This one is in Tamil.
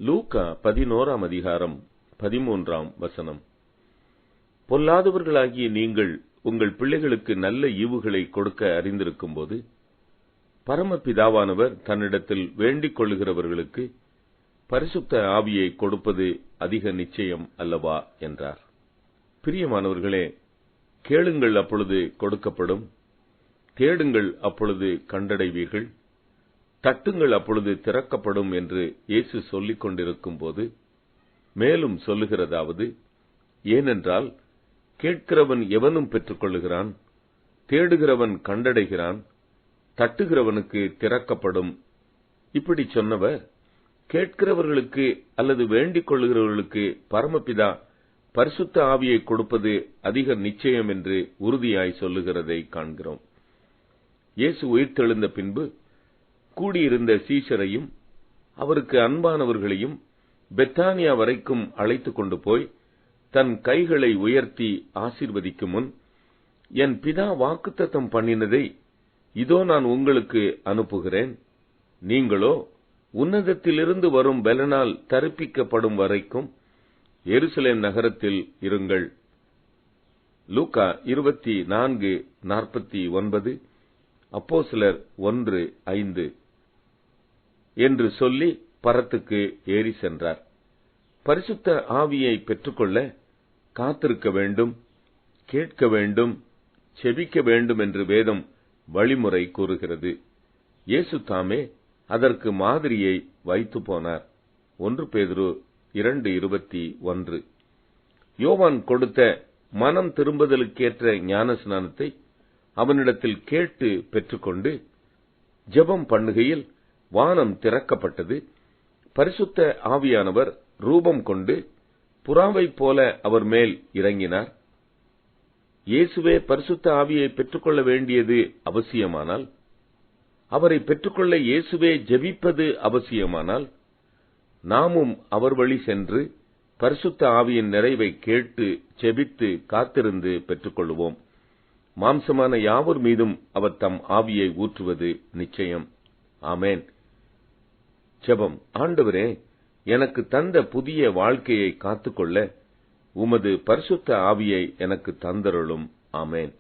லூக்கா 11ஆம் அதிகாரம் 13ஆம் வசனம். பொல்லாதவர்களாகிய நீங்கள் உங்கள் பிள்ளைகளுக்கு நல்ல ஈவுகளை கொடுக்க அறிந்திருக்கும்போது, பரமபிதாவானவர் தன்னிடத்தில் வேண்டிக் கொள்ளுகிறவர்களுக்கு பரிசுத்த ஆவியை கொடுப்பது அதிக நிச்சயம் அல்லவா என்றார். பிரியமானவர்களே, கேளுங்கள் அப்பொழுது கொடுக்கப்படும், தேடுங்கள் அப்பொழுது கண்டடைவீர்கள், தட்டுங்கள் அப்பொழுது திறக்கப்படும் என்று இயேசு சொல்லிக் கொண்டிருக்கும் போது மேலும் சொல்லுகிறதாவது, ஏனென்றால் கேட்கிறவன் எவனும் பெற்றுக் கொள்ளுகிறான், தேடுகிறவன் கண்டடைகிறான், தட்டுகிறவனுக்கு திறக்கப்படும். இப்படி சொன்னவர் கேட்கிறவர்களுக்கு அல்லது வேண்டிக் கொள்ளுகிறவர்களுக்கு பரமபிதா பரிசுத்த ஆவியை கொடுப்பது அதிக நிச்சயம் என்று உறுதியாய் சொல்லுகிறதை காண்கிறோம். இயேசு உயிர்த்தெழுந்த பின்பு கூடியிருந்த சீஷரையும் அவருக்கு அன்பானவர்களையும் பெத்தானியா வரைக்கும் அழைத்துக் கொண்டு போய் தன் கைகளை உயர்த்தி ஆசீர்வதிக்கும் முன், என் பிதா வாக்குத்தத்தம் பண்ணினதை இதோ நான் உங்களுக்கு அனுப்புகிறேன், நீங்களோ உன்னதத்திலிருந்து வரும் பெலனால் தரிப்பிக்கப்படும் வரைக்கும் எருசலேம் நகரத்தில் இருங்கள். லூக்கா 24:49, அப்போஸ்தலர் 1:5 என்று சொல்லி பரத்துக்கு ஏறி சென்றார். பரிசுத்த ஆவியை பெற்றுக்கொள்ள காத்திருக்க வேண்டும், கேட்க வேண்டும், செபிக்க வேண்டும் என்று வேதம் வழிமுறை கூறுகிறது. இயேசு தாமே அதற்கு மாதிரியை வைத்து போனார். 1 பேதுரு 2:21. யோவான் கொடுத்த மனம் திரும்புதலுக்கேற்ற ஞானஸ்நானத்தை அவனிடத்தில் கேட்டு பெற்றுக்கொண்டு ஜெபம் பண்ணுகையில் வானம் திறக்கப்பட்டது. பரிசுத்த ஆவியானவர் ரூபம் கொண்டு புறாவைப் போல அவர் மேல் இறங்கினார். இயேசுவே பரிசுத்த ஆவியை பெற்றுக்கொள்ள வேண்டியது அவசியமானால், அவரை பெற்றுக்கொள்ள இயேசுவே ஜெபிப்பது அவசியமானால், நாமும் அவர் வழி சென்று பரிசுத்த ஆவியின் நிறைவை கேட்டு செபித்து காத்திருந்து பெற்றுக்கொள்வோம். மாம்சமான யாவர் மீதும் அவர் தம் ஆவியை ஊற்றுவது நிச்சயம். ஆமென். ஜெபம். ஆண்டவரே, எனக்கு தந்த புதிய வாழ்க்கையை காத்துக்கொள்ள உமது பரிசுத்த ஆவியை எனக்கு தந்தருளும். ஆமென்.